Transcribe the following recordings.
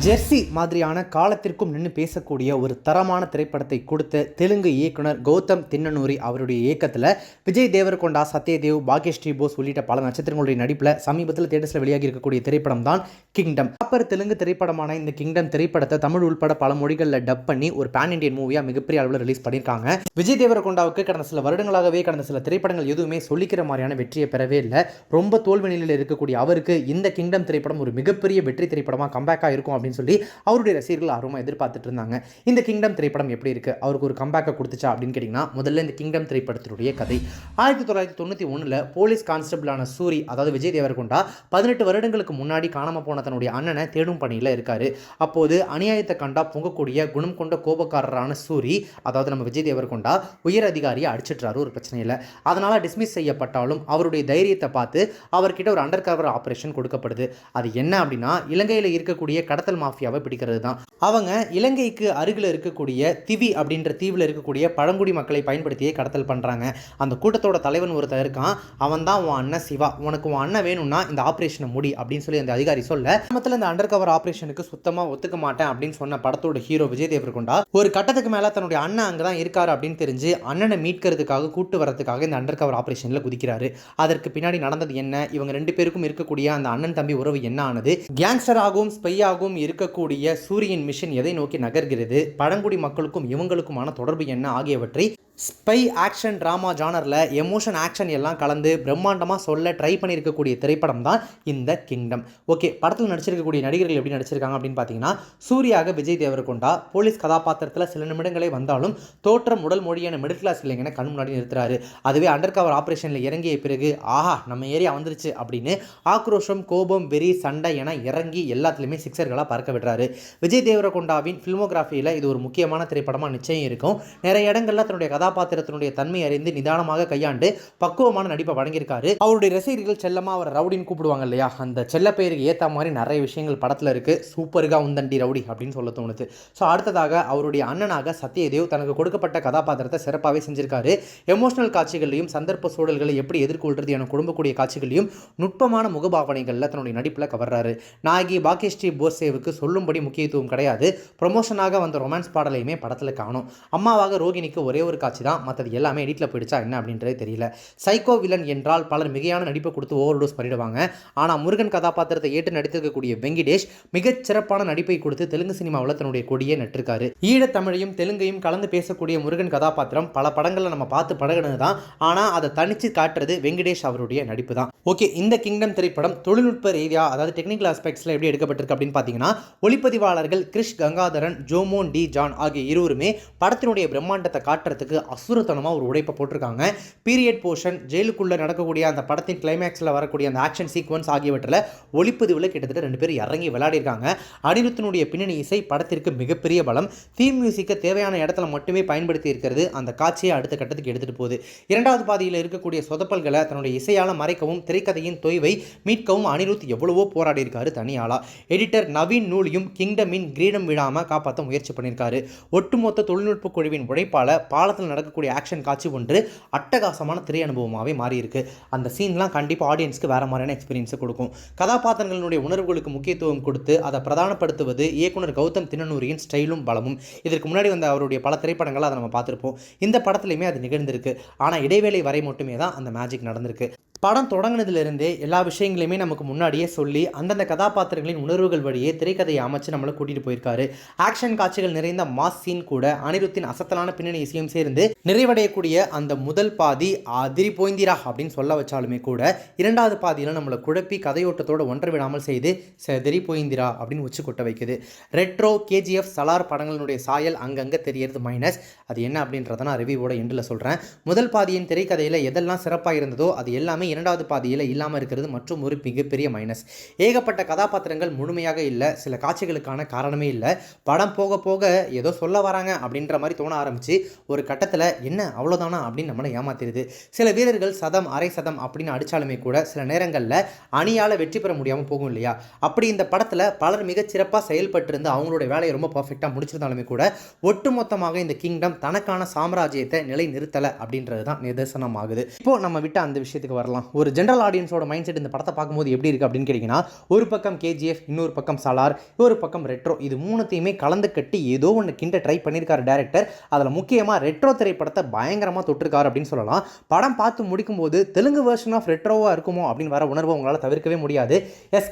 Jersey மாதிரியான காலத்திற்கும் நின்று பேசக்கூடிய ஒரு தரமான திரைப்படத்தை கொடுத்த தெலுங்கு இயக்குனர் கௌதம் தின்னனூரி அவருடைய இயக்கத்தில் விஜய் தேவரகொண்டா, சத்யதேவ், பாக்யஸ்ரீ போஸ் உள்ளிட்ட பல நட்சத்திரங்களுடைய நடிப்பில் சமீபத்தில் தியேட்டர்ஸில் வெளியாகி இருக்கக்கூடிய திரைப்படம் தான் கிங்டம். அப்பர் தெலுங்கு திரைப்படமான இந்த கிங்டம் திரைப்படத்தை தமிழ் உள்பட பல மொழிகளில் டப் பண்ணி ஒரு பேன் இண்டியன் மூவியாக மிகப்பெரிய அளவில் ரிலீஸ் பண்ணியிருக்காங்க. விஜய் தேவரகொண்டாவுக்கு கடந்த சில வருடங்களாகவே கடந்த சில திரைப்படங்கள் எதுவுமே சொல்லிக்கிற மாதிரியான வெற்றியை பெறவே இல்லை. ரொம்ப தோல்வி நிலையில் இருக்கக்கூடிய அவருக்கு இந்த கிங்டம் திரைப்படம் ஒரு மிகப்பெரிய வெற்றி திரைப்படமாக கம்பேக்காக இருக்கும் அப்படின்னு சொல்லி அவருடைய ரசிகர்கள் ஆர்வமாக எதிர்பார்த்துட்டு இருந்தாங்க. இந்த கிங்டம் திரைப்படம் எப்படி இருக்கு, அவருக்கு ஒரு கம்பேக்கை கொடுத்துச்சா அப்படின்னு கேட்டிங்கன்னா, முதல்ல இந்த கிங்டம் திரைப்படத்தினுடைய கதை 1991 போலீஸ் கான்ஸ்டபிளான சூரி, அதாவது விஜய் தேவரகொண்டா 18 வருடங்களுக்கு முன்னாடி காணாம போன தன்னுடைய அண்ணனை தேடும் பணியில் இருக்காரு. அப்போது அநியாயத்தை கண்டா பொங்கக்கூடிய குணம் கொண்ட கோபக்காரரான சூரி, அதாவது நம்ம விஜய் தேவரகொண்டா உயர் அதிகாரியை அடிச்சிட்டாரு ஒரு பிரச்சனையில். அதனால டிஸ்மிஸ் செய்யப்பட்டாலும் அவருடைய தைரியத்தை பார்த்து அவர்கிட்ட ஒரு அண்டர் கவர் ஆபரேஷன் கொடுக்கப்படுது. அது என்ன அப்படின்னா, இலங்கையில் இருக்கக்கூடிய கடத்தல் மாஃபியாவை பிடிக்கிறது தான். அவங்க இலங்கைக்கு அருகில் இருக்கக்கூடிய திவி அப்படின்ற தீவில் இருக்கக்கூடிய பழங்குடி மக்களை பயன்படுத்தியே கடத்தல் பண்றாங்க. அந்த கூட்டத்தோட தலைவன் ஒருத்தர் இருக்கான், அவன் தான் உன் அண்ணன் சிவா. உனக்கு உன் அண்ணன் வேணும்னா இந்த ஆபரேஷனை முடி அப்படின்னு சொல்லி அந்த அதிகாரி சொல்ல, மொத்தத்தில் இந்த அண்டர் கவர் ஆபரேஷனுக்கு சுத்தமாக ஒத்துக்க மாட்டேன் அப்படின்னு சொன்ன படத்தோட ஹீரோ விஜய் தேவரகொண்டா ஒரு கட்டத்துக்கு மேல தன்னுடைய அண்ணன் அங்கதான் இருக்காரு அப்படின்னு தெரிஞ்சு அண்ணனை மீட்கிறதுக்காக கூட்டு வரதுக்காக இந்த அண்டர் கவர் ஆபரேஷன்ல குதிக்கிறாரு. அதற்கு பின்னாடி நடந்தது என்ன, இவங்க ரெண்டு பேருக்கும் இருக்கக்கூடிய அந்த அண்ணன் தம்பி உறவு என்ன ஆனது, கேங்ஸ்டராகவும் ஸ்பையாகவும் இருக்கக்கூடிய சூரியன் மிஷன் எதை நோக்கி நகர்கிறது, பழங்குடி மக்களுக்கும் இவங்களுக்குமான தொடர்பு என்ன ஆகியவற்றை ஸ்பை ஆக்ஷன் ட்ராமா ஜானரில் எமோஷன் ஆக்ஷன் எல்லாம் கலந்து பிரம்மாண்டமாக சொல்ல ட்ரை பண்ணியிருக்கக்கூடிய திரைப்படம் தான் இந்த கிங்டம். ஓகே, படத்தில் நடிச்சிருக்கக்கூடிய நடிகர்கள் எப்படி நடிச்சிருக்காங்க அப்படின்னு பார்த்தீங்கன்னா, சூர்யாக விஜய் தேவரகொண்டா போலீஸ் கதாபாத்திரத்தில் சில நிமிடங்களே வந்தாலும் தோற்றம் உடல் மொழியான மிடில் கிளாஸ் இல்லைங்கன்னு கண் முன்னாடி நிறுத்துறாரு. அதுவே அண்டர் கவர் ஆப்ரேஷனில் இறங்கிய பிறகு ஆஹா நம்ம ஏரியா வந்துருச்சு அப்படின்னு ஆக்ரோஷம், கோபம், வெறி, சண்டை என இறங்கி எல்லாத்துலேயுமே சிக்ஸர்களாக பறக்க விடுறாரு. விஜய் தேவரகொண்டாவின் ஃபில்மோகிராஃபியில் இது ஒரு முக்கியமான திரைப்படமாக நிச்சயம் இருக்கும். நிறைய இடங்கள்ல தன்னுடைய கதாபாத்திரத்தினுடைய தன்மை அறிந்து நிதானமாக கையாண்டு பக்குவமான நடிப்பை வழங்கியிருக்காரு. அவருடைய ரசிகர்கள் செல்லமா அவர் ரவுடின்னு கூப்பிடுவாங்க இல்லையா, அந்த செல்ல பெயருக்கு ஏற்ற மாதிரி நிறைய விஷயங்கள் படத்தில் இருக்கு. சூப்பருகா உந்தண்டி ரவுடி அப்படின்னு சொல்ல தோணுது. ஸோ அடுத்ததாக அவருடைய அண்ணனாக சத்யதேவ் தனக்கு கொடுக்கப்பட்ட கதாபாத்திரத்தை சிறப்பாகவே செஞ்சிருக்காரு. எமோஷனல் காட்சிகளையும் சந்தர்ப்ப சூழல்களை எப்படி எதிர்கொள்றது என குடும்பக்கூடிய காட்சிகளையும் நுட்பமான முகபாவனைகளில் தன்னுடைய நடிப்பில் கவர்றாரு. நாயகி பாக்யஸ்ரீ போஸேவுக்கு சொல்லும்படி முக்கியத்துவம் கிடையாது. ப்ரொமோஷனாக வந்த ரொமான்ஸ் பாடலையுமே படத்தில் காணும். அம்மாவாக ரோகிணிக்கு ஒரே ஒரு காட்சி தான், மற்றது எல்லாமே எடிட்டில் போயிடுச்சா என்ன அப்படின்றதே தெரியல. சைக்கோ வில்லன் என்றால் பலர் மிகையான நடிப்பை கொடுத்து ஓவர் டோஸ் பண்ணிடுவாங்க. ஆனால் முருகன் கதாபாத்திரத்தை ஏற்று நடித்திருக்கக்கூடிய வெங்கடேஷ் மிகச் சிறப்பான நடிப்பை கொடுத்து தெலுங்கு சினிமாவில் தன்னுடைய கொடியை நட்டிருக்காரு. ஈழத் தமிழையும் தெலுங்கையும் கலந்து பேசக்கூடிய முருகன் கதாபாத்திரம் பல படங்களில் நம்ம பார்த்து பழகினது தான். ஆனால் அதை தனிச்சு காட்டுறது வெங்கடேஷ் அவருடைய நடிப்பு தான். ஓகே, இந்த கிங்டம் திரைப்படம் தொழில்நுட்ப ரீதியாக, அதாவது டெக்னிக்கல் ஆஸ்பெக்ட்ஸில் எப்படி எடுக்கப்பட்டிருக்கு அப்படின்னு பார்த்தீங்கன்னா, ஒளிப்பதிவாளர்கள் கிறிஷ் கங்காதரன், ஜோமோன் டி ஜான் ஆகிய இருவருமே படத்தினுடைய பிரம்மாண்டத்தை காட்டுறதுக்கு அசுரத்தனமாக ஒரு உடைப்பை போட்டிருக்காங்க. பீரியட் போர்ஷன், ஜெயிலுக்குள்ளே நடக்கக்கூடிய அந்த படத்தின் கிளைமேக்ஸில் வரக்கூடிய அந்த ஆக்ஷன் சீக்வன்ஸ் ஆகியவற்றில் ஒளிப்பதிவில் கிட்டத்தட்ட 2 பேர் இறங்கி விளையாடிருக்காங்க. அனிருத்தினுடைய பின்னணி இசை படத்திற்கு மிகப்பெரிய பலம். தீம் மியூசிக்கை தேவையான இடத்துல மட்டுமே பயன்படுத்தி இருக்கிறது அந்த காட்சியை அடுத்த கட்டத்துக்கு எடுத்துகிட்டு போகுது. இரண்டாவது பாதியில் இருக்கக்கூடிய சொதப்பல்களை தன்னுடைய இசையால் மறைக்கவும் திரைக்கதையின் தொய்வை மீட்கவும் அனிருத் எவ்வளவோ போராடி இருக்காரு தனியாளா. எடிட்டர் நவீன் நூலியும் கிங்டமின் கிரீடம் விடாமல் காப்பாற்ற முயற்சி பண்ணியிருக்காரு. ஒட்டுமொத்த தொழில்நுட்ப குழுவின் உழைப்பால பாலத்தில் நடக்கக்கூடிய ஆக்ஷன் காட்சி ஒன்று அட்டகாசமான திரை அனுபவமாகவே மாறி இருக்கு. அந்த சீன்லாம் கண்டிப்பாக ஆடியன்ஸ்க்கு வேற மாதிரியான எக்ஸ்பீரியன்ஸை கொடுக்கும். கதாபாத்திரங்களுடைய உணர்வுகளுக்கு முக்கியத்துவம் கொடுத்து அதை பிரதானப்படுத்துவது இயக்குனர் கௌதம் தின்னனூரியின் ஸ்டைலும் பலமும். இதற்கு முன்னாடி வந்த அவருடைய பல திரைப்படங்களை அதை நம்ம பார்த்துருப்போம். இந்த படத்துலையுமே அது நிகழ்ந்திருக்கு. ஆனால் இடைவேளை வரை மட்டுமே தான் அந்த மேஜிக் நடந்திருக்கு. படம் தொடங்கினதுலேருந்தே எல்லா விஷயங்களையுமே நமக்கு முன்னாடியே சொல்லி அந்தந்த கதாபாத்திரங்களின் உணர்வுகள் வழியே திரைக்கதையை அமைச்சு நம்மளை கூட்டிகிட்டு போயிருக்காரு. ஆக்ஷன் காட்சிகள் நிறைந்த மாஸ் சீன் கூட அனிருத்தின் அசத்தலான பின்னணி இசையும் சேர்ந்து நிறைவடையக்கூடிய அந்த முதல் பாதி அதிரி போய்ந்திரா அப்படின்னு சொல்ல வச்சாலுமே கூட, இரண்டாவது பாதியில் நம்மளை குழப்பி கதையோட்டத்தோடு ஒன்றை விடாமல் செய்து செதறி போய்ந்திரா அப்படின்னு உச்சி கொட்ட வைக்குது. ரெட்ரோ, கேஜிஎஃப், சலார் படங்களுடைய சாயல் அங்கங்கே தெரியறது மைனஸ். அது என்ன அப்படின்றத நான் ரிவ்யூவோட எண்டில் சொல்கிறேன். முதல் பாதியின் திரைக்கதையில் எதெல்லாம் சிறப்பாக இருந்ததோ அது எல்லாமே இரண்டாவது பாதியில் இல்லாமல் இருக்கிறது மற்றும் ஒரு மிகப்பெரிய மைனஸ். ஏகப்பட்ட கதாபாத்திரங்கள் முழுமையாக இல்லை. சில காட்சிகளுக்கான காரணமே இல்லை. படம் போக போக ஏதோ சொல்ல வராங்க அப்படின்ற மாதிரி தோண ஆரம்பிச்சு ஒரு கட்டத்தில் என்ன அவ்வளோதானா அப்படின்னு நம்மளை ஏமாத்திடுது. சில வீரர்கள் சதம், அரை சதம் அப்படின்னு அடித்தாலுமே கூட சில நேரங்களில் அணியால் வெற்றி பெற முடியாமல் போகும் இல்லையா. அப்படி இந்த படத்தில் பலர் மிகச்சிறப்பாக செயல்பட்டிருந்து அவங்களுடைய வேலையை ரொம்ப பர்ஃபெக்டாக முடிச்சிருந்தாலுமே கூட ஒட்டுமொத்தமாக இந்த கிங்டம் தனக்கான சாம்ராஜ்யத்தை நிலை நிறுத்தலை அப்படின்றது தான் நிதர்சனமாகுது. இப்போ நம்ம விட்ட அந்த விஷயத்துக்கு வரலாம். ஒரு ஜென்ரல் ஆடியன்ஸோட மைண்ட் செட் இந்த படத்தை பார்க்கும்போது எப்படி இருக்குது அப்படின்னு கேட்டிங்கன்னா, ஒரு பக்கம் கேஜிஎஃப், இன்னொரு பக்கம் சலார், ஒரு பக்கம் ரெட்ரோ, இது மூணுத்தையுமே கலந்து கட்டி ஏதோ ஒன்று கிண்ட ட்ரை பண்ணியிருக்காரு டேரக்டர். அதில் முக்கியமாக ரெட்ரோ திரைப்படத்தை பயங்கரமாக தொட்டிருக்காரு அப்படின்னு சொல்லலாம். படம் பார்த்து முடிக்கும்போது தெலுங்கு வெர்ஷன் ஆஃப் ரெட்ரோவாக இருக்குமோ அப்படின்னு வர உணர்வை உங்களால் தவிர்க்கவே முடியாது.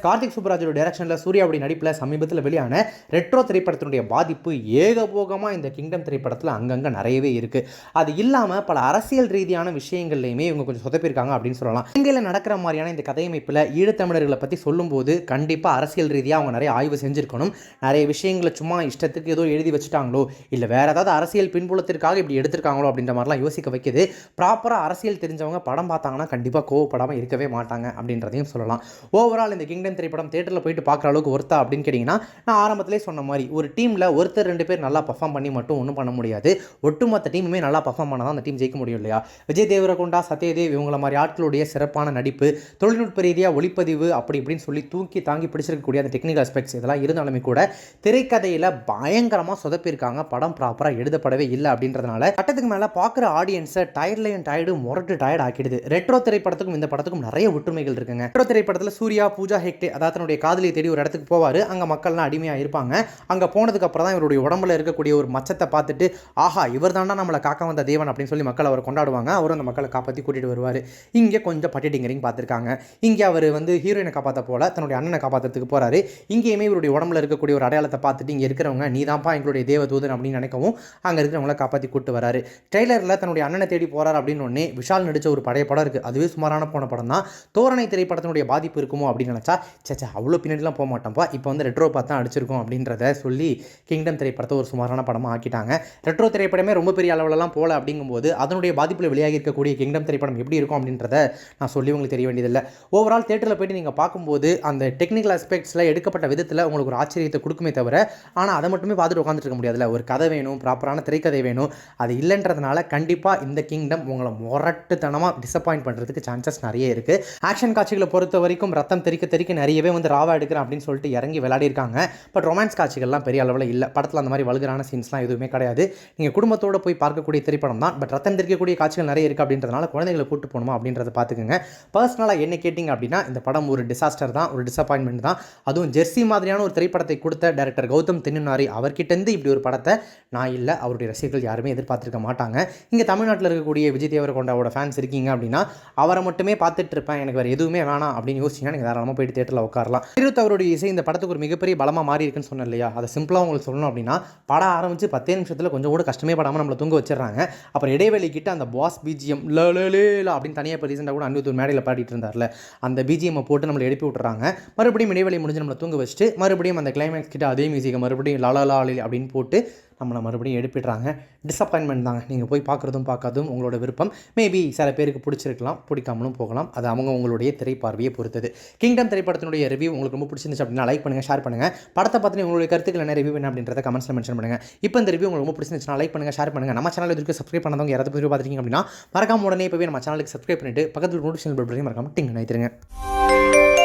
கார்த்திக் சுப்புராஜோட டைரக்ஷனில் சூர்யாவுடைய நடிப்பில் சமீபத்தில் வெளியான ரெட்ரோ திரைப்படத்தினுடைய பாதிப்பு ஏகபோகமாக இந்த கிங்டம் திரைப்படத்தில் அங்கங்கே நிறையவே இருக்குது. அது இல்லாமல் பல அரசியல் ரீதியான விஷயங்கள்லையுமே இவங்க கொஞ்சம் சொதப்பிருக்காங்க அப்படின்னு சொல்லலாம். இலங்கையில் நடக்கிற மாதிரியான இந்த கதையமைப்பில் ஈழத்தமிழர்களை பற்றி சொல்லும்போது கண்டிப்பாக அரசியல் ரீதியாக அவங்க நிறைய ஆய்வு செஞ்சுருக்கணும். நிறைய விஷயங்களை சும்மா இஷ்டத்துக்கு ஏதோ எழுதி வச்சுட்டாங்களோ இல்லை வேற ஏதாவது அரசியல் பின்புலத்திற்காக இப்படி எடுத்திருக்காங்களோ அப்படின்ற மாதிரிலாம் யோசிக்க வைக்குது. ப்ராப்பராக அரசியல் தெரிஞ்சவங்க படம் பார்த்தாங்கன்னா கண்டிப்பாக கோவப்படாமல் இருக்கவே மாட்டாங்க அப்படின்றதையும் சொல்லலாம். ஓவரால் இந்த கிங்டம் திரைப்படம் தியேட்டரில் போயிட்டு பார்க்குற அளவுக்கு ஒர்த்தா அப்படின்னு கேட்டிங்கன்னா, நான் ஆரம்பத்திலே சொன்ன மாதிரி ஒரு டீமில் ஒருத்தர் 2 பேர் நல்லா பர்ஃபார்ம் பண்ணி மட்டும் ஒன்றும் பண்ண முடியாது. ஒட்டுமொத்த டீமுமே நல்லா பர்ஃபார்ம் பண்ணால் தான் அந்த டீம் ஜெயிக்க முடியும் இல்லையா. விஜய் தேவரகொண்டா, சத்யதேவ் இவங்கள மாதிரி ஆட்களுடைய சிறப்பான நடிப்பு, தொழில்நுட்ப ரீதியாக ஒளிப்பதிவு அப்படி இப்படின்னு சொல்லி தூக்கி தாங்கி பிடிச்சிருக்கக்கூடிய அந்த டெக்னிக்கல் அஸ்பெக்ட்ஸ் இதெல்லாம் இருந்தாலுமே கூட திரைக்கதையில் பயங்கரமாக சொதப்பியிருக்காங்க. படம் ப்ராப்பராக எழுதப்படவே இல்லை அப்படின்றதுனால கட்டத்துக்கு மேலே பார்க்குற ஆடியன்ஸை டயர்டு முரட்டு டயர்ட் ஆக்கிடுது. ரெட்ரோ திரைப்படத்துக்கும் இந்த படத்துக்கும் நிறைய ஒற்றுமைகள் இருக்குங்க. ரெட்ரோ திரைப்படத்தில் சூர்யா பூஜா ஹெக்டே அதாவது தன்னுடைய காதலியை தேடி ஒரு இடத்துக்கு போவார். அங்கே மக்கள்லாம் அடிமையாக இருப்பாங்க. அங்கே போனதுக்கு அப்புறம் தான் இவருடைய உடம்புல இருக்கக்கூடிய ஒரு மச்சத்தை பார்த்துட்டு ஆஹா இவர் தாண்டா நம்மளை காக்க வந்த தேவன் அப்படின்னு சொல்லி மக்கள் அவர் கொண்டாடுவாங்க. அவரும் அந்த மக்களை காப்பாற்றி கூட்டிகிட்டு வருவார். இங்கே கொஞ்சம் பட்டிடிங்கரிங் பார்த்துருக்காங்க. இங்கே அவர் ஹீரோயினை காப்பாற்ற போல தன்னுடைய அண்ணனை காப்பாற்றுறதுக்கு போகிறாரு. இங்கேயுமே இவருடைய உடம்புல இருக்கக்கூடிய ஒரு அடையாளத்தை பார்த்துட்டு இங்கே இருக்கிறவங்க நீ தான்ப்பா எங்களுடைய தேவதூதன் அப்படின்னு நினைக்கவும் அங்கே இருக்கிறவங்கள காப்பாற்றி கூட்டு வராரு. ட்ரெய்லரில் தன்னுடைய அண்ணனை தேடி போகிறார் அப்படின்னு ஒன்னே விஷால் நடித்த ஒரு பழைய படம் இருக்குது. அதுவே சுமாரான போன படம் தான். தோரணை திரைப்படத்தினுடைய பாதிப்பு இருக்குமோ அப்படின்னு நினச்சா சேச்சா அவ்வளோ பின்னாடிலாம் போக மாட்டோம்ப்பா, இப்போ ரெட்ரோ பார்த்து தான் அடிச்சிருக்கோம் அப்படின்றத சொல்லி கிங்டம் திரைப்படத்தை ஒரு சுமாரான படமாக ஆக்கிட்டாங்க. ரெட்ரோ திரைப்படமே ரொம்ப பெரிய அளவிலலாம் போகல அப்படிங்கும்போது அதனுடைய பாதிப்பில் வெளியாகி இருக்கக்கூடிய கிங்டம் திரைப்படம் எப்படி இருக்கும் அப்படின்றத நான் சொல்லி உங்களுக்கு தெரிய வேண்டியதில்லை. ஓவரால் தேட்டரில் போய்ட்டு நீங்கள் பார்க்கும்போது அந்த டெக்னிக்கல் அஸ்பெக்ட்ஸில் எடுக்கப்பட்ட விதத்தில் உங்களுக்கு ஒரு ஆச்சரியத்தை கொடுக்குமே தவிர ஆனால் அதை மட்டுமே பார்த்துட்டு உட்காந்துட்டு இருக்க முடியாதுல்ல. ஒரு கதை வேணும், ப்ராப்பரான திரைக்கதை வேணும். அது இல்லைன்றதுனால கண்டிப்பாக இந்த கிங்டம் உங்களை முரட்டுத்தனமாக டிசப்பாயிண்ட் பண்ணுறதுக்கு சான்சஸ் நிறைய இருக்குது. ஆக்ஷன் காட்சிகளை பொறுத்த வரைக்கும் ரத்தம் தெறிக்க நிறையவே ராவா எடுக்கிறேன் அப்படின்னு சொல்லிட்டு இறங்கி விளையாடி இருக்காங்க. பட் ரொமான்ஸ் காட்சிகள்லாம் பெரிய அளவில் இல்லை. படத்தில் அந்த மாதிரி வல்கரான சீன்ஸ்லாம் எதுவுமே கிடையாது. நீங்கள் குடும்பத்தோடு போய் பார்க்கக்கூடிய திரைப்படம் தான். பட் ரத்தம் தெறிக்கக்கூடிய காட்சிகள் நிறைய இருக்குது அப்படின்றதுனால குழந்தைகளை கூட்டு போகணுமா அப்படின்றத பார்த்துக்குங்க. பர்சனலாக என்ன கேட்டிங்க அப்படின்னா இந்த படம் ஒரு டிசாஸ்டர் தான், ஒரு டிசப்பாயின்மெண்ட் தான். அதுவும் ஜெர்சி மாதிரியான ஒரு திரைப்படத்தை கொடுத்த டைரக்டர் கௌதம் தின்னனாரி அவர்கிட்டேருந்து இப்படி ஒரு படத்தை நான் இல்லை அவருடைய ரசிகர்கள் யாருமே எதிர்பார்த்திருக்க மாட்டாங்க. இங்கே தமிழ்நாட்டில் இருக்கக்கூடிய விஜய் தேவரகொண்டாவோட ஃபேன்ஸ் இருக்கீங்க அப்படின்னா அவரை மட்டுமே பார்த்துட்டு இருப்பேன், எனக்கு வேறு எதுவுமே வேணாம் அப்படின்னு யோசிச்சிங்கன்னா நீங்கள் தாராளமாக போயிட்டு தேட்டரில் உட்காரலாம். அவருடைய இசை இந்த படத்துக்கு ஒரு மிகப்பெரிய பலமாக மாறி இருக்குன்னு சொன்னேன் இல்லையா. அதை சிம்பிளாக உங்களுக்கு சொல்லணும் அப்படின்னா படம் ஆரம்பித்து 10 நிமிஷத்தில் கொஞ்சம் கூட கஷ்டமே படாமல் நம்மளை தூங்க வச்சிடறாங்க. அப்புறம் இடைவெளிக்கிட்ட அந்த பாஸ் பிஜிஎம் லே அப்படின்னு தனியாக இப்போ ரீசெண்டாக கூட அன்னித்தூர் மேடையில் பாடிட்டு இருந்தார்ல அந்த பிஜிஎம்மை போட்டு நம்மளை எழுப்பி விட்டுறாங்க. மறுபடியும் இடைவெளி முடிஞ்சு நம்மளை தூங்க வச்சுட்டு மறுபடியும் அந்த கிளைமேக்ஸ் கிட்ட அதே மியூசிக்கை மறுபடியும் லாலி அப்படின்னு போட்டு நம்மளை மறுபடியும் எழுப்பிடுறாங்க. டிசப்பாயின்மெண்ட் தாங்க. நீங்கள் போய் பார்க்குறதும் பார்க்காதும் உங்களோட விருப்பம். மேபி சில பேருக்கு பிடிச்சிருக்கலாம், பிடிக்காமலும் போகலாம். அது உங்களுடைய திரைப்பார்வையை பொறுத்தது. கிங்டம் திரைப்படத்தினுடைய ரிவ்யூ உங்களுக்கு ரொம்ப பிடிச்சிருந்துச்சு அப்படின்னா லைக் பண்ணுங்கள், ஷேர் பண்ணுங்கள். படத்தை பற்றி உங்களுடைய கருத்துக்கள் என்ன ரிவ்யூ என்ன அப்படின்றத கமெண்ட்ஸில் மென்ஷன் பண்ணுங்கள். இப்போ இந்த ரிவ்யூ உங்களுக்கு ரொம்ப பிடிச்சிருந்துச்சுன்னா லைக் பண்ணுங்கள், ஷேர் பண்ணுங்கள். நம்ம சேனல் இதுக்கு சப்ஸ்கிரைப் பண்ணாதவங்க யாராவது ரிவ்யூ பார்த்துருக்கீங்க அப்படின்னா மறக்காம உடனே இப்போவே நம்ம சேனலுக்கு சப்ஸ்கிரைப் பண்ணிட்டு பக்கத்தில் நோட்டிஃபிகேஷன் பெல் பட்டனையும் மறக்காம டிங் நினைத்துருங்க.